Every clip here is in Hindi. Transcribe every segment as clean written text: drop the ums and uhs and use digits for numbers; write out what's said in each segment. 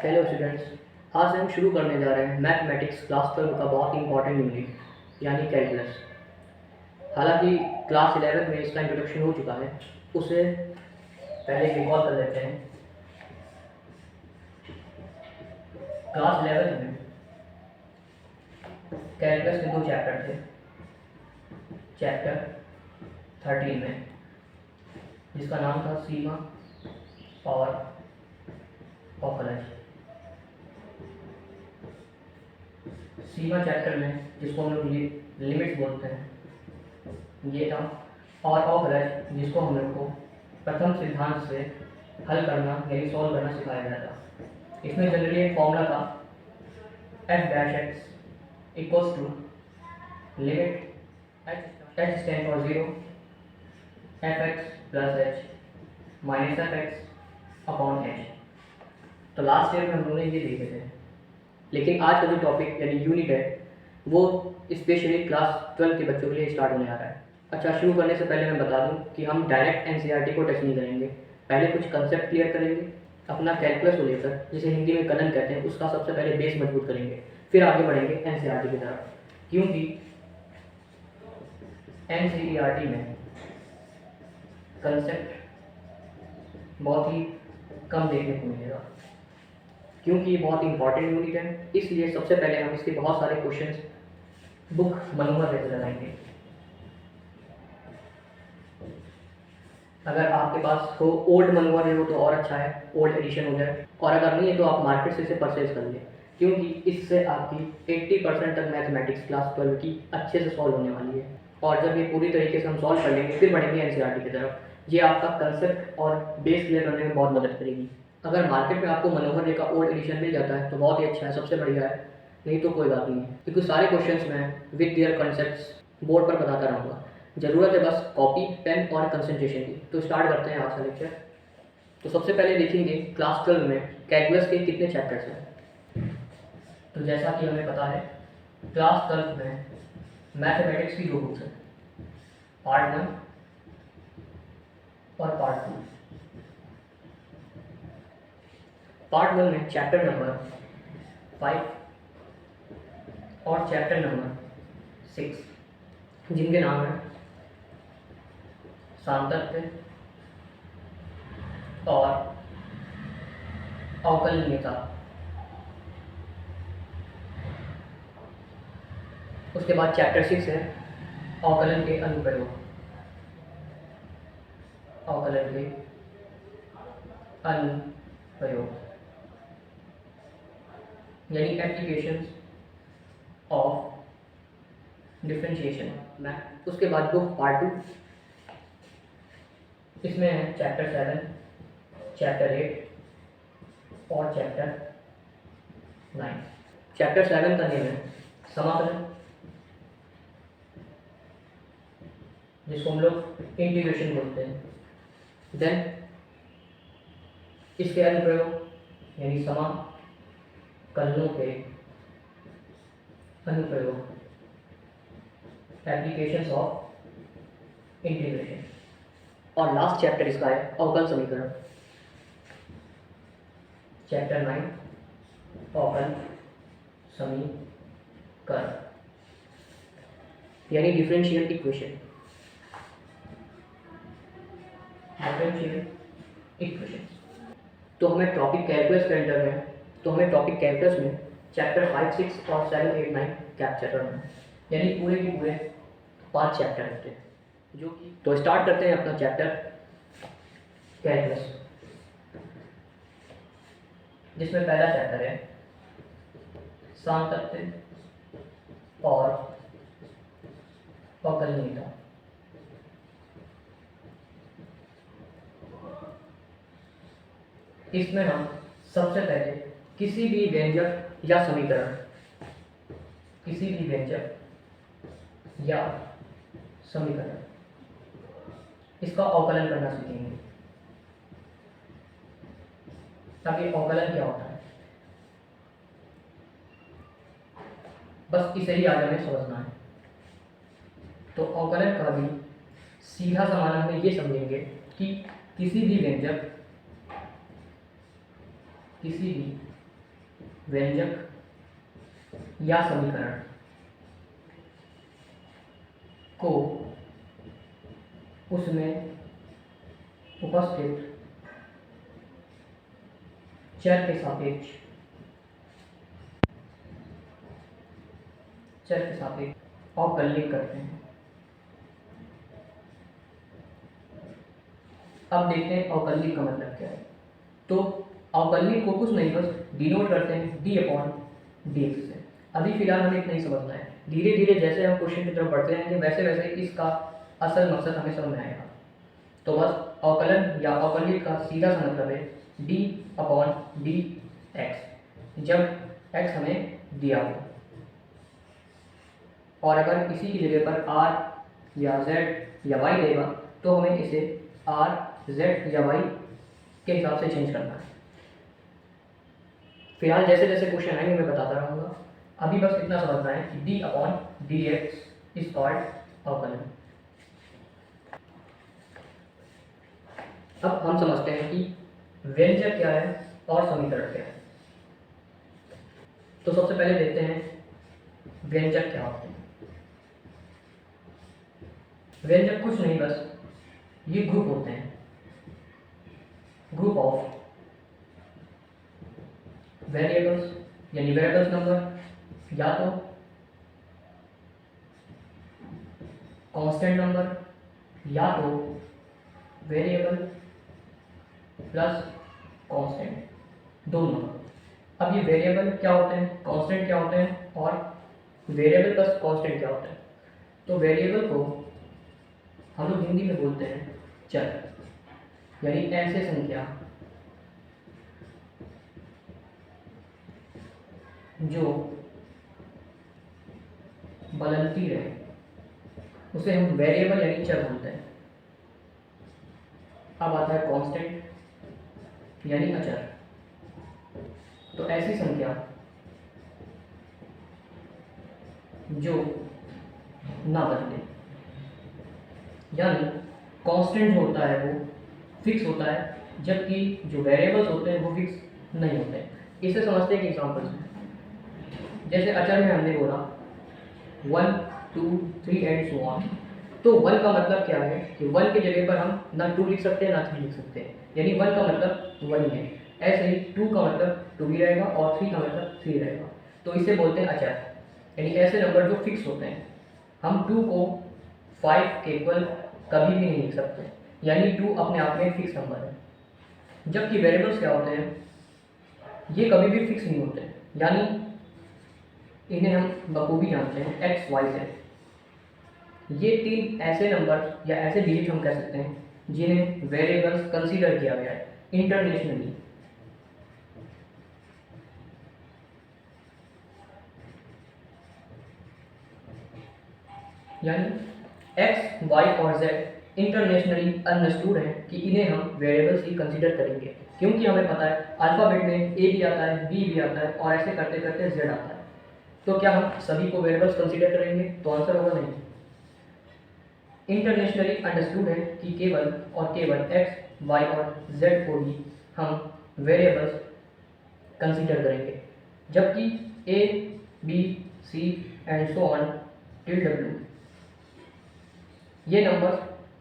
हेलो स्टूडेंट्स, आज हम शुरू करने जा रहे हैं मैथमेटिक्स क्लास 12 का बहुत ही इंपॉर्टेंट यूनिट यानी कैलकुलस। हालांकि क्लास 11 में इसका इंट्रोडक्शन हो चुका है, उसे पहले रिकॉल कर लेते हैं। क्लास 11 में कैलकुलस के 2 चैप्टर थे। चैप्टर 13 में जिसका नाम था सीमा और ऑकलज। सीमा चैप्टर में जिसको हम लोग लिमिट्स बोलते हैं ये था, और ऑकलज जिसको हम लोग को प्रथम सिद्धांत से हल करना यानी सॉल्व करना सिखाया गया था। इसमें जनरली एक फॉर्मूला था f dash x equals to limit h stand for 0 f x plus h minus f x upon h. तो लास्ट ईयर में हम लोगों ने ये देखे थे, लेकिन आज का जो टॉपिक यानी यूनिट है वो स्पेशली क्लास 12 के बच्चों के लिए स्टार्ट होने आ रहा है। अच्छा, शुरू करने से पहले मैं बता दूं कि हम डायरेक्ट एनसीईआरटी को टच नहीं करेंगे। पहले कुछ कंसेप्ट क्लियर करेंगे, अपना कैलकुलस को लेकर जिसे हिंदी में कलन कहते हैं उसका सबसे पहले बेस मजबूत करेंगे, फिर आगे बढ़ेंगे एनसीईआरटी की तरफ। क्योंकि एनसीईआरटी में कंसेप्ट बहुत ही कम देखने को मिलेगा, क्योंकि ये बहुत इंपॉर्टेंट यूनिट है। इसलिए सबसे पहले हम इसके बहुत सारे क्वेश्चंस बुक मनोहर से लगाएंगे। अगर आपके पास हो ओल्ड मनोहर है वो तो और अच्छा है, ओल्ड एडिशन हो जाए, और अगर नहीं है तो आप मार्केट से इसे परचेज कर लें, क्योंकि इससे आपकी 80% तक मैथमेटिक्स क्लास 12 की अच्छे से सॉल्व होने वाली है। और जब ये पूरी तरीके से हम सॉल्व कर लेंगे फिर बढ़ेंगे एनसीईआरटी की तरफ। ये आपका कंसेप्ट और बेस क्लियर करने में बहुत मदद करेगी। अगर मार्केट में आपको मनोहर का ओल्ड एडिशन मिल जाता है तो बहुत ही अच्छा है, सबसे बढ़िया है, नहीं तो कोई बात नहीं है, क्योंकि सारे क्वेश्चंस मैं विद देयर कॉन्सेप्ट्स बोर्ड पर बताता रहूँगा। ज़रूरत है बस कॉपी पेन और कंसंट्रेशन की। तो स्टार्ट करते हैं आज का लेक्चर। तो सबसे पहले देखेंगे क्लास 12 में कैलकुलस के कितने चैप्टर्स हैं। तो जैसा कि हमें पता है क्लास 12 में मैथमेटिक्स की 2 बुक्स हैं, पार्ट 1 और पार्ट 2। पार्ट 1 में चैप्टर नंबर 5 और चैप्टर नंबर 6 जिनके नाम हैं सांतत्य और अवकलनीयता। उसके बाद चैप्टर 6 है अवकलन के अनुप्रयोग, अवकलन के अनुप्रयोग यानी एप्लीकेशंस ऑफ डिफरेंशिएशन। उसके बाद बुक पार्ट 2, इसमें है चैप्टर 7, चैप्टर 8 और चैप्टर 9। चैप्टर 7 का नेम है समाकलन, जिसको हम लोग इंटीग्रेशन बोलते हैं। देन इसके अनुप्रयोग यानी समाकलनों के अनुप्रयोग, एप्लीकेशंस ऑफ इंटीग्रेशन। और लास्ट चैप्टर इसका है अवकल समीकरण, चैप्टर 9 अवकल समीकरण यानी डिफरेंशियल इक्वेशन। तो हमें टॉपिक कैलकुलस के अंदर में चैप्टर 5, 6 और 7, 8, 9 कैप्चर करना है, यानी पूरे के पूरे 5 चैप्टर होते हैं जो कि। तो स्टार्ट करते हैं अपना चैप्टर कैलकुलस, जिसमें पहला चैप्टर है सांतत्य और अवकलनीयता। इसमें हम सबसे पहले किसी भी व्यंजक या समीकरण इसका अवकलन करना सीखेंगे। अब ये अवकलन क्या होता है बस इसे ही आगे हमें समझना है। तो अवकलन का भी सीधा समान हम ये समझेंगे कि किसी भी व्यंजक या समीकरण को उसमें उपस्थित चर के सापेक्ष अवकलित करते हैं। अब देखते हैं अवकलित का मतलब क्या है। तो अवकलित को कुछ नहीं बस डिनोट करते हैं d/dx से। अभी फिलहाल हमें इतना ही समझना है, धीरे धीरे जैसे हम क्वेश्चन की तरफ बढ़ते रहेंगे वैसे वैसे इसका असल मकसद हमें समझ में आएगा। तो बस अवकलन या अवकलित का सीधा सा मतलब है d/dx, जब x हमें दिया हो और अगर इसी की जगह पर r या z या y देगा तो हमें इसे r, z या y के हिसाब से चेंज करना है। फिलहाल जैसे जैसे क्वेश्चन आएंगे मैं बताता रहूँगा। अभी बस इतना समझना है कि d/dx इज कॉल्ड अवकलन। अब हम समझते हैं कि व्यंजक क्या है और समीकरण क्या है। तो सबसे पहले देखते हैं व्यंजक क्या होते हैं। व्यंजक कुछ नहीं बस ये ग्रुप होते हैं, ग्रुप ऑफ वेरिएबल्स यानी वेरिएबल्स नंबर, या तो कांस्टेंट नंबर या तो वेरिएबल प्लस कांस्टेंट, दोनों। अब ये वेरिएबल क्या होते हैं, कांस्टेंट क्या होते हैं और वेरिएबल प्लस कांस्टेंट क्या होते हैं। तो वेरिएबल को हम लोग हिंदी में बोलते हैं चर, यानी ऐसे संख्या जो बदलती रहे उसे हम वेरिएबल यानी चर बोलते हैं। अब आता है कांस्टेंट यानी अचर। तो ऐसी संख्या जो ना बदले, यानी कांस्टेंट जो होता है वो फिक्स होता है, जबकि जो वेरिएबल्स होते हैं वो फिक्स नहीं होते हैं। इसे समझते हैं कि एग्जांपल्स में, जैसे अचर में हमने बोला 1, 2, 3 एंड सो ऑन। तो 1 का मतलब क्या है कि 1 की जगह पर हम ना 2 लिख सकते हैं ना 3 लिख सकते हैं, यानी 1 का मतलब 1 ही है। ऐसे ही 2 का मतलब 2 ही रहेगा और 3 का मतलब 3 रहेगा। तो इसे बोलते हैं अचर, यानी ऐसे नंबर जो फिक्स होते हैं। हम 2 को 5 के इक्वल कभी भी नहीं लिख सकते, यानी 2 अपने आप में फिक्स नंबर है। जबकि वेरिएबल्स क्या होते हैं, ये कभी भी फिक्स नहीं होते, यानी इन्हें हम बखूबी जानते हैं x, y, z। ये 3 ऐसे नंबर या ऐसे डिजिट हम कह सकते हैं जिन्हें वेरिएबल्स कंसीडर किया गया है इंटरनेशनली। यानी x, y और z इंटरनेशनली अंडरस्टूड है कि इन्हें हम वेरिएबल्स ही कंसीडर करेंगे, क्योंकि हमें पता है अल्फ़ाबेट में a भी आता है, b भी आता है और ऐसे करते करते z आता है। तो क्या हम सभी को वेरिएबल्स कंसीडर करेंगे? तो आंसर होगा नहीं। इंटरनेशनली अंडरस्टूड है कि केवल और केवल x, y और z को ही हम वेरिएबल्स कंसीडर करेंगे, जबकि a, b, c and so on till w ये नंबर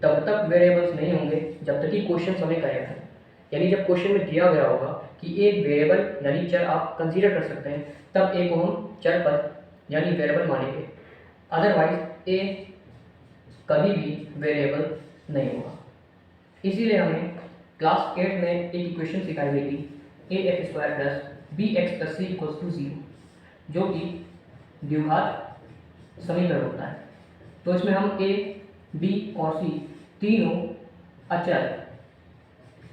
तब तक वेरिएबल्स नहीं होंगे जब तक कि क्वेश्चन हमें करेक्ट है। यानी जब क्वेश्चन में दिया गया होगा कि एक वेरिएबल यानी चर आप कंसीडर कर सकते हैं, तब ए को हम चर पद यानी वेरिएबल मानेंगे, अदरवाइज ए कभी भी वेरिएबल नहीं होगा। इसीलिए हमें क्लास 8 में एक इक्वेशन सिखाई गई थी ax² + bx + c = 0, जो कि द्विघात समीकरण होता है। तो इसमें हम a, b और c तीनों अचर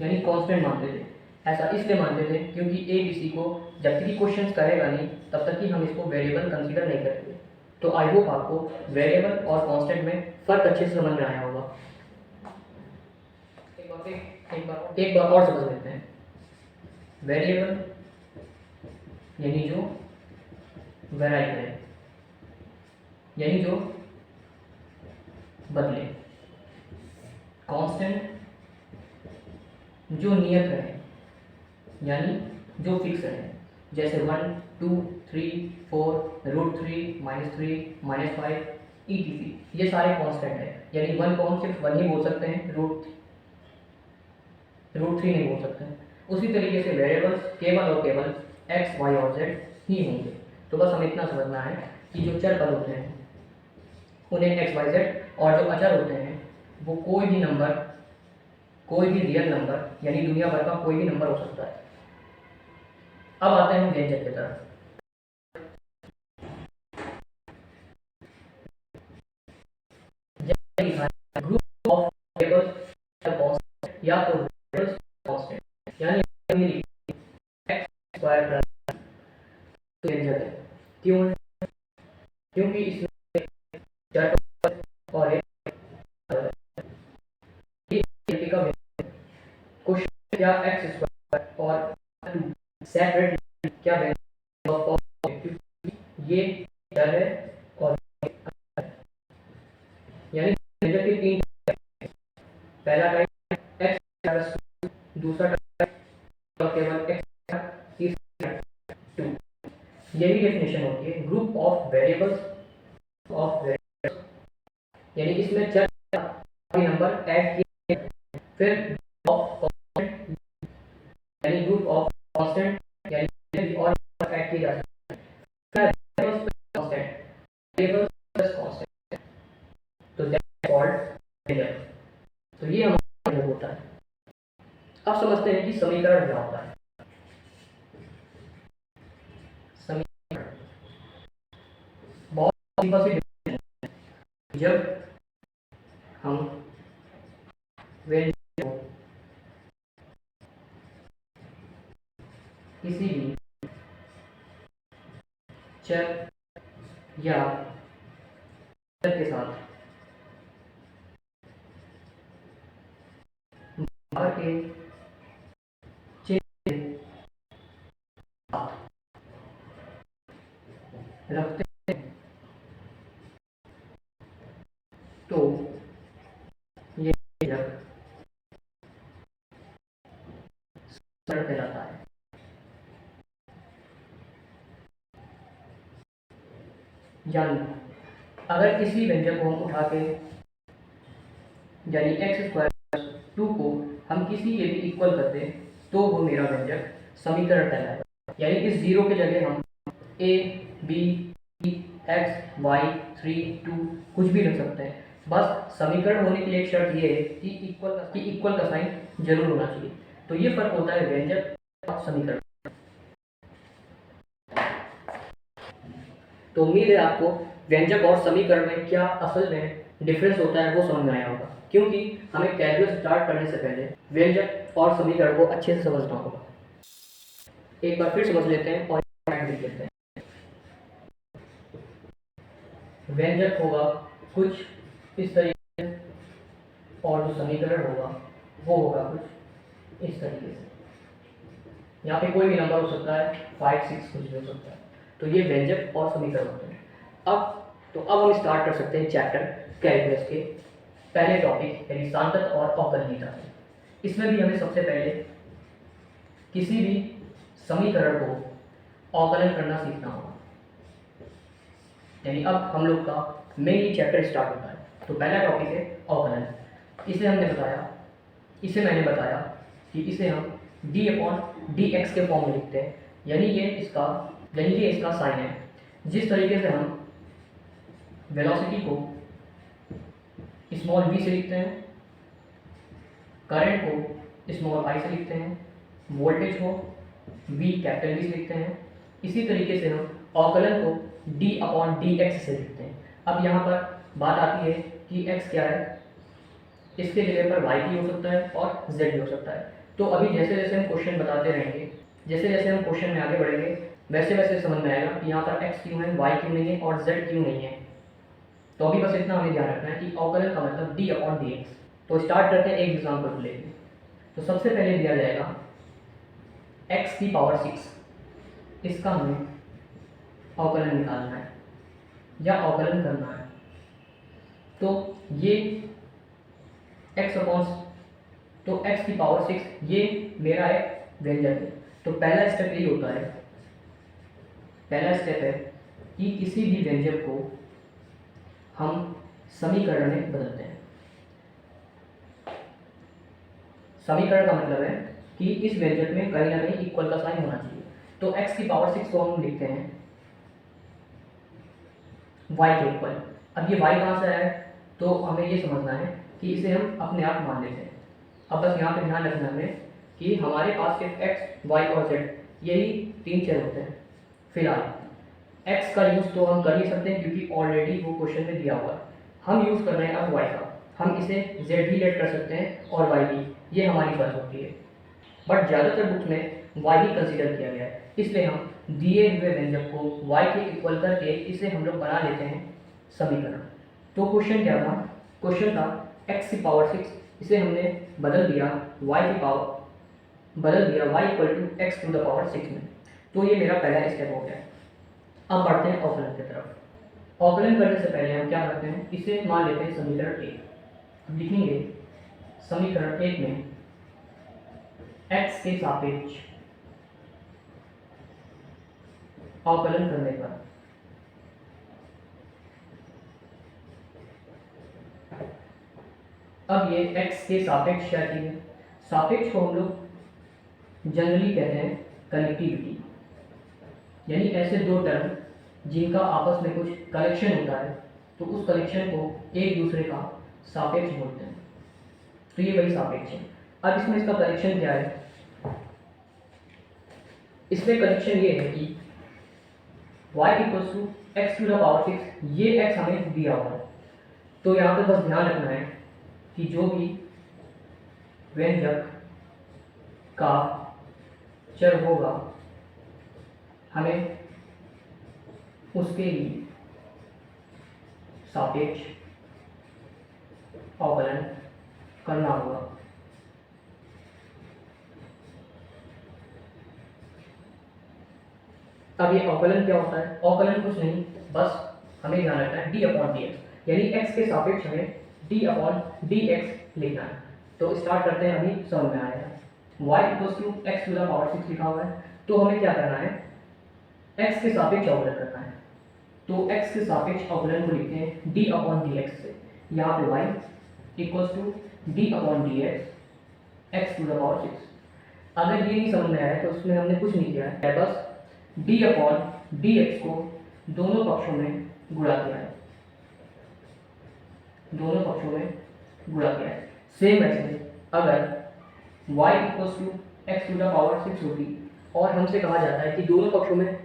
यानी कांस्टेंट मानते थे। ऐसा इसलिए मानते थे क्योंकि a, b, c को जब तक कि क्वेश्चन करेगा नहीं तब तक कि हम इसको वेरिएबल कंसीडर नहीं करेंगे। तो आई होप आपको वेरिएबल और कांस्टेंट में फ़र्क अच्छे से समझ में आया होगा। एक बार और समझ लेते हैं। वेरिएबल यानी जो वेराई करे, यानी जो बदले। कांस्टेंट जो नियत रहे, यानी जो फिक्स रहे। जैसे 1, 2, 3, 4, √3, -3, -5 ETC, ये सारे कांस्टेंट हैं। यानी 1 को हम सिर्फ 1 ही बोल सकते हैं, √3 नहीं बोल सकते हैं। उसी तरीके से वेरिएबल्स केवल और केवल x, y और z ही होंगे। तो बस हमें इतना समझना है कि जो चर पद होते हैं उन्हें x, y, z, और जो अचर होते हैं वो कोई भी नंबर, कोई भी रियल नंबर, यानी दुनिया भर का कोई भी नंबर हो सकता है। अब आते हैं हम व्यंजक की तरफ। ग्रुप ऑफ वेरिएबल्स या तो वेरिएबल्स कांस्टेंट, यानी x स्क्वायर प्लस व्यंजक है। क्यों है? क्योंकि इसमें चर और एक का क्वेश्चन क्या x स्क्वायर और 2 सेपरेट क्या व्यंजक, ये चर है और यानी व्यंजक के 3 पहला टाइप x प्लस 2, दूसरा टाइप केवल x, तीसरा 2। यही डेफिनेशन होती है ग्रुप ऑफ वेरिएबल्स यानी इसमें चर नंबर ऐड किए, फिर ऑफ कांस्टेंट यानी ग्रुप ऑफ कांस्टेंट यानी और ऐड किए जा सकते हैं, variables plus constant, variables plus constant, तो दैट कॉल्ड इंटीजर। तो ये हमारा होता है। अब समझते हैं कि समीकरण क्या होता है। समीकरण बहुत सिंपल सी definition है। जब हम व्यंजक को किसी भी चर या चर के साथ बाहर के चिन्ह रखते हैं तो ये व्यंजक सरल कहलाता है। यानी अगर किसी व्यंजक को हम उठा के यानी x स्क्वायर 2 को हम किसी के भी इक्वल कर दें तो वो मेरा व्यंजक समीकरण कहलाएगा। यानी इस 0 के जगह हम a, b, c, x, y, 3, 2 कुछ भी रख सकते हैं। बस समीकरण होने के लिए एक शर्त ये है कि इक्वल का साइन जरूर होना चाहिए। तो ये फर्क होता है व्यंजक और समीकरण। तो उम्मीद है आपको व्यंजक और समीकरण में क्या असल में डिफरेंस होता है वो समझ में आया होगा, क्योंकि हमें कैलकुलस स्टार्ट करने से पहले व्यंजक और समीकरण को अच्छे से समझना होगा। एक बार फिर समझ लेते हैं और लिख लेते हैं। व्यंजक होगा कुछ इस तरीके से और जो समीकरण होगा वो होगा कुछ इस तरीके से। यहाँ पे कोई भी नंबर हो सकता है, 5, 6 कुछ भी हो सकता है। तो ये व्यंजक और समीकरण होते हैं। अब हम स्टार्ट कर सकते हैं चैप्टर कैलकुलस के पहले टॉपिक यानी सांतत और अवकलनीयता से। इसमें भी हमें सबसे पहले किसी भी समीकरण को अवकलन करना सीखना होगा। यानी अब हम लोग का मेनली चैप्टर स्टार्ट होता है। तो पहला टॉपिक है अवकलन। इसे मैंने बताया कि इसे हम d/dx के फॉर्म में लिखते हैं। यानी ये इसका साइन है। जिस तरीके से हम वेलोसिटी को स्मॉल v से लिखते हैं, करंट को स्मॉल i से लिखते हैं, वोल्टेज को v कैपिटल V से लिखते हैं, इसी तरीके से हम अवकलन को d/dx से लिखते हैं। अब यहाँ पर बात आती है कि x क्या है, इसके जगह पर y भी हो सकता है और z भी हो सकता है। तो अभी जैसे जैसे हम क्वेश्चन बताते रहेंगे, जैसे जैसे हम क्वेश्चन में आगे बढ़ेंगे, वैसे वैसे समझ में आएगा कि यहाँ पर x क्यों है, y क्यों नहीं है और z क्यों नहीं है। तो अभी बस इतना हमें ध्यान रखना है कि अवकलन का मतलब d/dx। तो स्टार्ट करते हैं एक एग्जाम्पल को लेकर। तो सबसे पहले दिया जाएगा x⁶, इसका हमें अवकलन निकालना है या अवकलन करना है। तो ये x⁴ ये मेरा एक व्यंजक है। तो पहला स्टेप यही होता है पहला स्टेप है कि किसी भी व्यंजक को हम समीकरण में बदलते हैं। समीकरण का मतलब है कि इस व्यंजक में कहीं ना कहीं इक्वल का साइन होना चाहिए। तो x की पावर 6 को हम लिखते हैं y के इक्वल। अब ये y कहाँ से आया है, तो हमें ये समझना है कि इसे हम अपने आप मान लेते हैं। अब बस यहाँ पे ध्यान रखना है कि हमारे पास सिर्फ x, y और z यही तीन चर होते हैं। फिलहाल x का यूज़ तो हम कर नहीं सकते क्योंकि ऑलरेडी वो क्वेश्चन में दिया हुआ है। हम यूज़ कर रहे हैं अब y का। हम इसे z भी लेट कर सकते हैं और y भी, ये हमारी चॉइस होती है। बट ज़्यादातर बुक में y ही कंसीडर किया गया है, इसलिए हम दिए हुए व्यंजक को y के इक्वल करके इसे हम लोग बना लेते हैं समीकरण। तो क्वेश्चन क्या था, क्वेश्चन था x की पावर 6, इसे हमने बदल दिया y की पावर, बदल दिया y equal to x to the power 6 में। तो ये मेरा पहला स्टेप हो गया। अब बढ़ते हैं अवकलन की तरफ। अवकलन करने से पहले हम क्या करते हैं, इसे मान लेते हैं समीकरण 1। लिखेंगे समीकरण 1 में x के सापेक्ष अवकलन करने पर अब ये x के सापेक्ष क्या चीज है, सापेक्ष को हम लोग जनरली कहते हैं कनेक्टिविटी, यानी ऐसे दो टर्म जिनका आपस में कुछ कनेक्शन होता है तो उस कनेक्शन को एक दूसरे का सापेक्ष बोलते हैं। तो ये वही सापेक्ष है। अब इसमें इसका कनेक्शन क्या है, इसमें कनेक्शन ये है कि y equals to x to the power 6, ये x हमें दिया हुआ है। तो यहाँ पे बस ध्यान रखना है कि जो भी व्यंजक का चर होगा हमें उसके लिए सापेक्ष अवकलन करना होगा। अब ये अवकलन क्या होता है, अवकलन कुछ नहीं, बस हमें ध्यान रखना है डी अपॉन डी एक्स, यानी x के सापेक्ष हमें डी अपॉन डी एक्स लिखना है। तो स्टार्ट करते हैं, अभी समझ में आएगा। y equals to x to the power 6 लिखा हुआ है, तो हमें क्या करना है, x के सापेक्ष अवकलन करना है। तो x के सापेक्ष अवकलन को लिखते हैं d अपॉन डी एक्स से। यहाँ पे y equals to d upon d x x to the power 6। अगर ये नहीं समझ में आया तो उसमें हमने कुछ नहीं किया है, बस d अपॉन डी एक्स को दोनों पक्षों में गुणा किया है, दोनों पक्षों में गुणा किया है। सेम ऐसे अगर y equals to x to the power 6 होती और हमसे कहा जाता है कि दोनों पक्षों में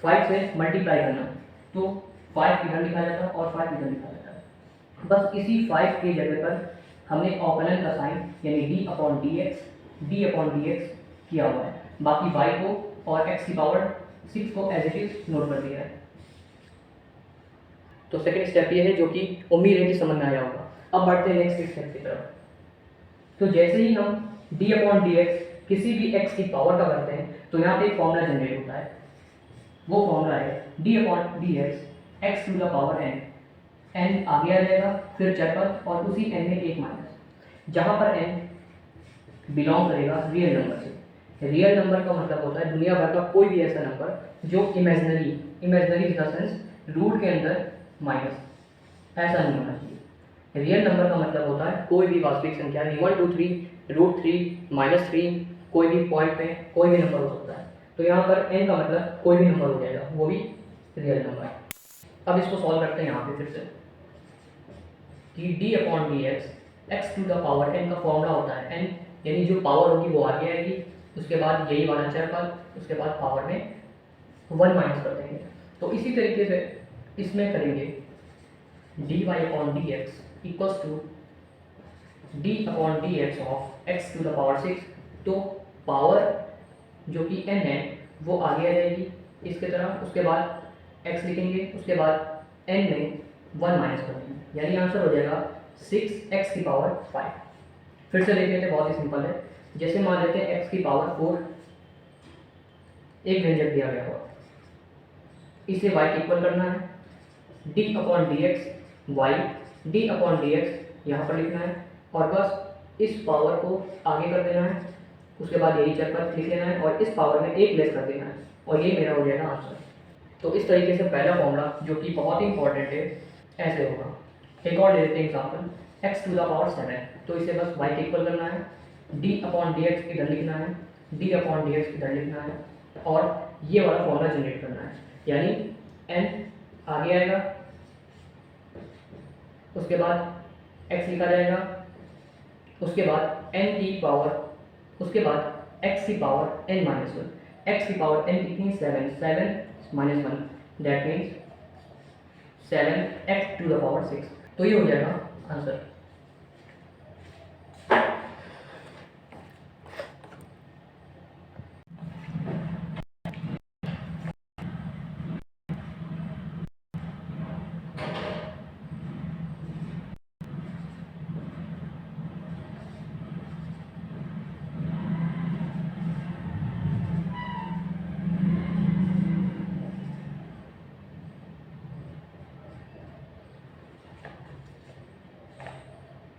5 से मल्टीप्लाई करना, तो 5 इधर लिखा जाता है और 5 इधर लिखा जाता है। बस इसी 5 के जगह पर हमने अवकलन का साइन यानी d अपॉन डी एक्स किया हुआ है, बाकी y को और x की पावर 6 को एज इट इज नोट कर दिया है। तो सेकंड स्टेप ये है जो कि उम्मीद है कि समझ में आया होगा। अब बढ़ते हैं नेक्स्ट स्टेप की तरफ। तो जैसे ही हम d अपॉन डी एक्स किसी भी x की पावर का करते हैं तो यहाँ पे एक फॉर्मूला जनरेट होता है, वो फॉर्मूला है d upon d x x to the power n। n आगे आ जाएगा, फिर चरपद और उसी n में एक माइनस, जहाँ पर n बिलोंग करेगा रियल नंबर से। रियल नंबर का मतलब होता है दुनिया भर का कोई भी ऐसा नंबर जो imaginary in the sense root के अंदर माइनस, ऐसा नहीं होना चाहिए। रियल नंबर का मतलब होता है कोई भी वास्तविक संख्या, 1 2 3 रूट 3 माइनस 3, कोई भी पॉइंट में कोई भी नंबर हो सकता है। तो यहाँ पर n का मतलब कोई भी नंबर हो जाएगा, वो भी रियल नंबर। अब इसको सॉल्व करते हैं यहाँ पे फिर से कि d upon d x x to the power n का फॉर्मूला होता है n, यानी जो पावर होगी वो आगे आएगी, उसके बाद यही वाला चरपद, उसके बाद पावर में 1 माइनस कर देंगे। तो इसी तरीके से इसमें करेंगे dy upon d x equals to d upon d x of x to the power 6। तो पावर जो कि n है वो आगे आ जाएगी इसके तरफ, उसके बाद x लिखेंगे, उसके बाद n में 1 माइनस कर देंगे, यानी आंसर हो जाएगा 6x की पावर 5। फिर से देख लेते हैं, बहुत ही सिंपल है। जैसे मान लेते हैं x की पावर 4 एक व्यंजक दिया गया हो, इसे y के इक्वल करना है, d upon d x y, d upon d x यहाँ पर लिखना है और बस इस पावर को आगे कर देना है, उसके बाद यही चरपद लिख लेना है और इस पावर में एक लेस कर देना है और ये मेरा हो जाएगा आंसर। तो इस तरीके से पहला फॉर्मूला जो कि बहुत ही इंपॉर्टेंट है ऐसे होगा। एक और ले लेते हैं example, x to the power 7, तो इसे बस y के इक्वल करना है, d अपॉन डी एक्स इधर लिखना है, d अपॉन डी एक्स इधर लिखना है और ये वाला फॉर्मूला जनरेट करना है, यानी n आगे आएगा, उसके बाद x लिखा जाएगा, उसके बाद n की पावर, उसके बाद x की power n minus one, x की पावर n कितनी 7, 7 minus one, that means 7x to the power 6, तो ये हो जाएगा आंसर।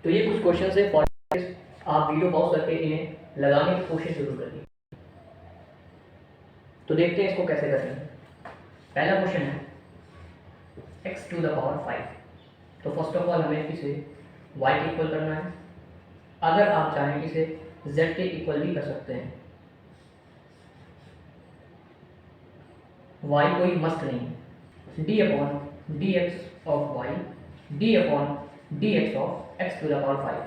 तो ये कुछ क्वेश्चन है, आप वीडियो पॉज करके इन्हें लगाने की कोशिश जरूर करिए। तो देखते हैं इसको कैसे करेंगे। पहला क्वेश्चन है x टू द पावर 5, तो फर्स्ट ऑफ ऑल हमें इसे y के इक्वल करना है। अगर आप चाहें इसे z के इक्वल भी कर सकते हैं, y कोई मस्ट नहीं है। d upon d x of y, d upon d x of x to the power 5,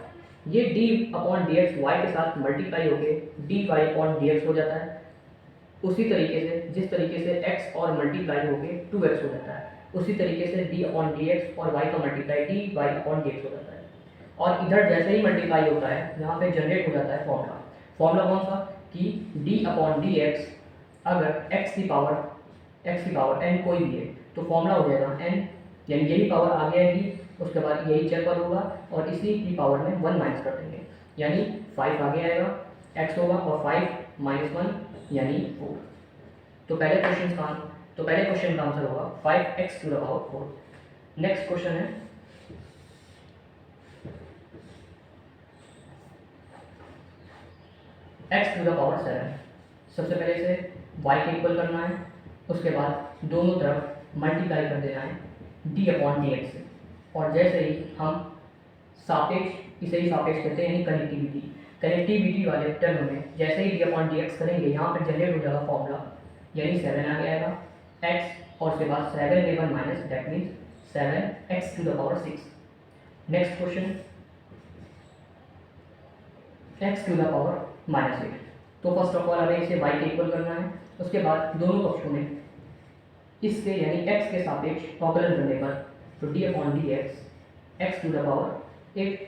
ये d upon d x y के साथ मल्टीप्लाई होके dy अपॉन डी एक्स हो जाता है। उसी तरीके से जिस तरीके से x और मल्टीप्लाई होके 2x हो जाता है, उसी तरीके से d अपॉन डी एक्स और y का multiply dy upon d x हो जाता है। और इधर जैसे ही मल्टीप्लाई होता है यहाँ पे जनरेट हो जाता है फॉर्मूला। फॉर्मूला कौन सा कि d अपॉन डी एक्स, अगर x की पावर n कोई भी है तो फॉर्मूला हो जाएगा n, यानी यही पावर आगे आएगी, उसके बाद यही चेक पर होगा और इसी की पावर में 1 माइनस कर देंगे, यानी 5 आगे आएगा, x होगा और 5 माइनस 1 यानी 4। तो पहले क्वेश्चन का आंसर होगा 5x to the power 4। Next question है x टू द पावर 7। सबसे पहले इसे y के इक्वल करना है, उसके बाद दोनों तरफ मल्टीप्लाई कर देना है d अपॉन डी एक्स से, और जैसे ही हम सापेक्ष, इसे ही सापेक्ष कहते हैं यानी कनेक्टिविटी वाले टर्म में जैसे ही d अपॉन डी एक्स करेंगे यहाँ पर जनरेट हो जाएगा फॉर्मूला, यानी 7 आ गया आएगा x और उसके बाद 7 में 1 minus, that means 7x to the power 6। Next question x to the power minus 8। तो फर्स्ट ऑफ ऑल हमें इसे y के इक्वल करना है, उसके बाद दोनों पक्षों में इसके यानी x के सापेक्ष अवकलन करने पर तो d upon d x x to the power 8।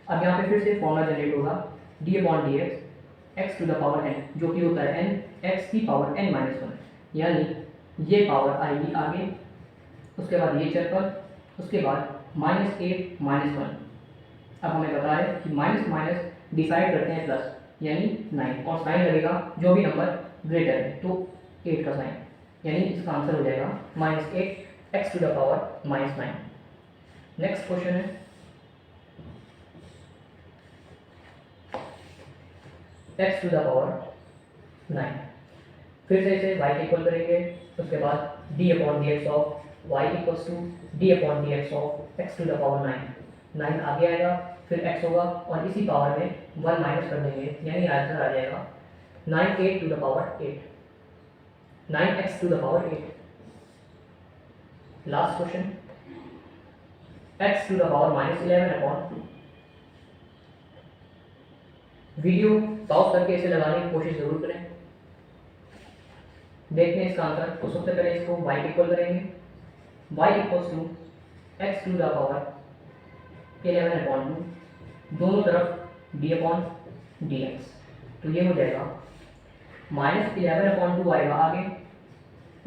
अब यहाँ पे फिर से फॉर्मूला जनरेट होगा d upon d x x to the power n, जो कि होता है n x की पावर n माइनस 1, यानी ये पावर आएगी आगे, उसके बाद ये चेक, उसके बाद -8 माइनस 1। अब हमें पता है कि माइनस माइनस डिसाइड करते हैं प्लस, यानी 9, और साइन लगेगा जो भी नंबर ग्रेटर है तो 8 का साइन, यानी इसका आंसर हो जाएगा -8 x to the power -9। Next question है x टू द पावर 9। फिर से इसे y के इक्वल करेंगे, उसके बाद d upon d x of y equals to d upon d x of x to the power 9 आगे आएगा, फिर x होगा और इसी पावर में 1 माइनस कर देंगे, यानी आंसर आ जाएगा 9 to the power 8, 9x to the power 8। Last question x to the power -11 upon 2। Video pause करके इसे लगाने की कोशिश जरूर करें। देखते हैं इसका आंसर। तो सबसे पहले इसको y इक्वल करेंगे, y equals to x to the power 11 upon 2, दोनों तरफ d अपॉन डी एक्स, तो ये हो जाएगा -11 अपॉन 2 आएगा आगे,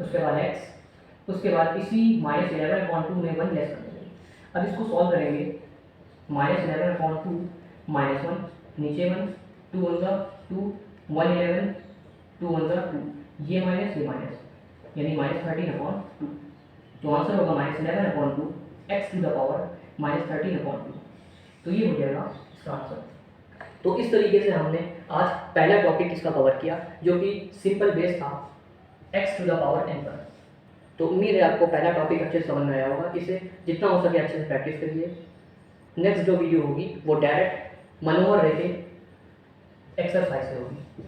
उसके बाद x, उसके बाद इसी -11 अपॉन 2 में 1 लेस कर देंगे। अब इसको सॉल्व करेंगे, -11 अपॉन 2 -1 नीचे 1, 2 1 जा 2, 111 2 1 जा 2, ये माइनस ये माइनस, यानी -13 अपॉन 2। तो आंसर होगा -11 upon 2 x to the power -13 upon 2। तो ये हो जाएगा इसका आंसर। तो इस तरीके से हमने आज पहला टॉपिक इसका कवर किया, जो कि सिंपल बेस था x to the power n पर। तो उम्मीद है आपको पहला टॉपिक अच्छे से समझ में आया होगा। इसे जितना हो सके अच्छे से प्रैक्टिस करिए। नेक्स्ट जो वीडियो होगी वो डायरेक्ट मनोहर रेखे एक्सरसाइज से होगी।